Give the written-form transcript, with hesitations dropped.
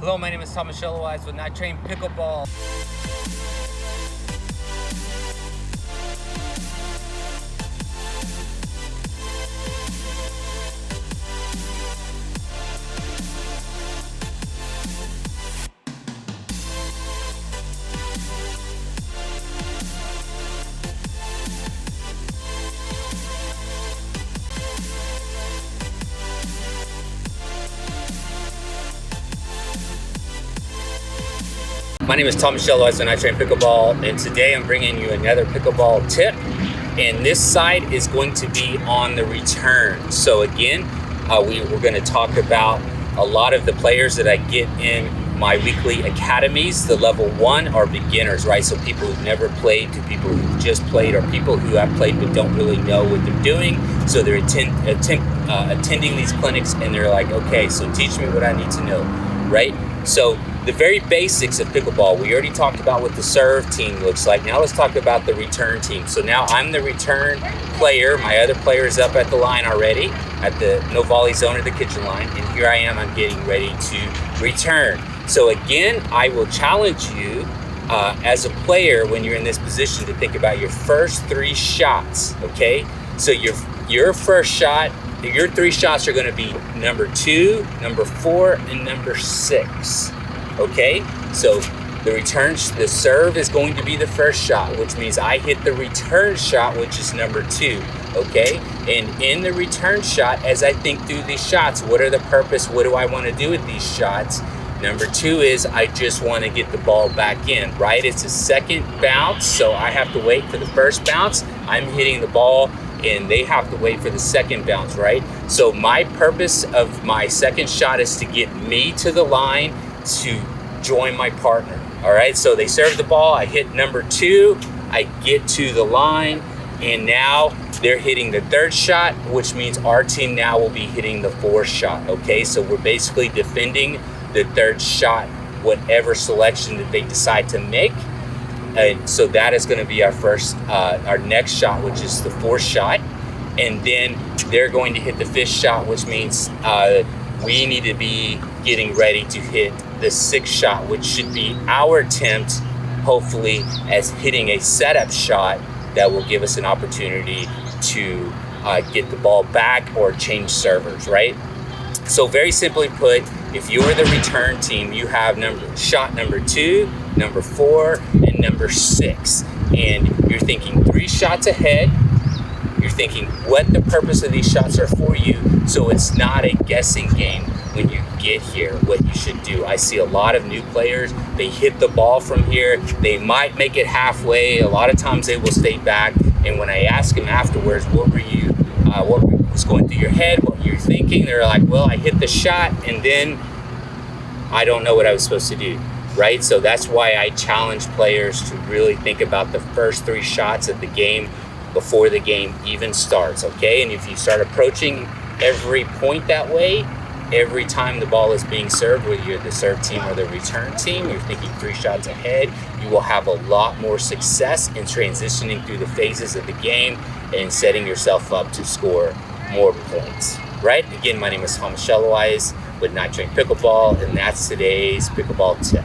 Hello, my name is Yelloweyes with Night Train Pickleball. My name is Yelloweyes and I train pickleball, and today I'm bringing you another pickleball tip, and this side is going to be on the return. So again, we're going to talk about a lot of the players that I get in my weekly academies. The level 1 are beginners, right? So people who've never played to people who've just played, or people who have played but don't really know what they're doing. So they're attending these clinics and they're like, okay, so teach me what I need to know, right? So the very basics of pickleball, we already talked about what the serve team looks like. Now let's talk about the return team. So now I'm the return player. My other player is up at the line already, at the no volley zone or the kitchen line. And here I am, I'm getting ready to return. So again, I will challenge you as a player when you're in this position to think about your first 3 shots, okay? So your first shot, your 3 shots are gonna be number 2, number 4, and number 6. Okay, so the serve is going to be the first shot, which means I hit the return shot, which is number 2, okay? And in the return shot, as I think through these shots, what are the purpose? What do I want to do with these shots? Number 2 is I just want to get the ball back in, right? It's a second bounce, so I have to wait for the first bounce. I'm hitting the ball, and they have to wait for the second bounce, right? So my purpose of my second shot is to get me to the line to join my partner. All right, so they serve the ball, I hit number 2, I get to the line, and now they're hitting the 3rd shot, which means our team now will be hitting the 4th shot. Okay, so we're basically defending the 3rd shot, whatever selection that they decide to make. And so that is going to be our next shot, which is the 4th shot, and then they're going to hit the 5th shot, which means we need to be getting ready to hit the 6th shot, which should be our attempt, hopefully, as hitting a setup shot that will give us an opportunity to get the ball back or change servers, right? So very simply put, if you're the return team, you have shot number 2, number 4, and number 6. And you're thinking 3 shots ahead. You're thinking what the purpose of these shots are for you, so it's not a guessing game when you get here, what you should do. I see a lot of new players, they hit the ball from here, they might make it halfway, a lot of times they will stay back, and when I ask them afterwards, what was going through your head, what you're thinking, they're like, well, I hit the shot, and then I don't know what I was supposed to do, right? So that's why I challenge players to really think about the first 3 shots of the game before the game even starts, okay? And if you start approaching every point that way, every time the ball is being served, whether you're the serve team or the return team, you're thinking 3 shots ahead, you will have a lot more success in transitioning through the phases of the game and setting yourself up to score more points, right? Again, my name is Yelloweyes with Night Train Pickleball, and that's today's pickleball tip.